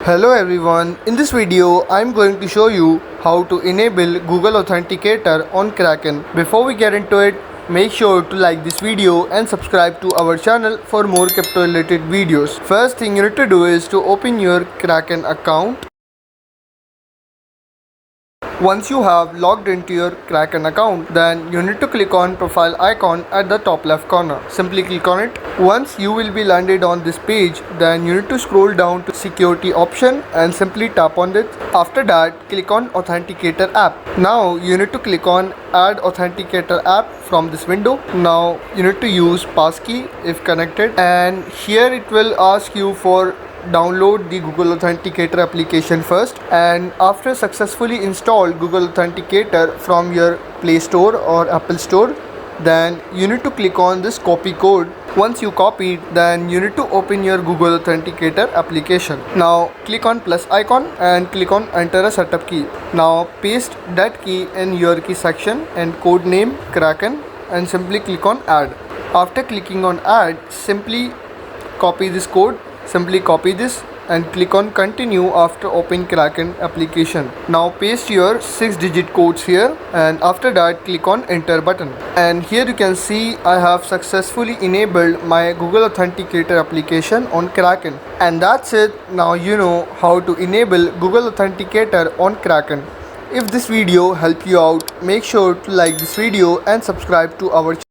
Hello everyone, in this video I'm going to show you how to enable Google Authenticator on Kraken. Before we get into it, make sure to like this video and subscribe to our channel for more crypto related videos. First thing you need to do is to open your Kraken account. Once you have logged into your Kraken account, then you need to click on profile icon at the top left corner. Simply click on it. Once you will be landed on this page, then you need to scroll down to security option and simply tap on it. After that, click on Authenticator app. Now you need to click on add Authenticator app from this window. Now you need to use passkey if connected, and here it will ask you for download the Google Authenticator application first, and after successfully install Google Authenticator from your Play Store or Apple Store, then you need to click on this copy code. Once you copy it, then you need to open your Google Authenticator application. Now click on plus icon and click on enter a setup key. Now paste that key in your key section and code name Kraken and simply click on add. After clicking on add, simply copy this code. Simply copy this and click on continue after open Kraken application. Now paste your 6-digit codes here, and after that click on enter button. And here you can see I have successfully enabled my Google Authenticator application on Kraken. And that's it. Now you know how to enable Google Authenticator on Kraken. If this video helped you out, make sure to like this video and subscribe to our channel.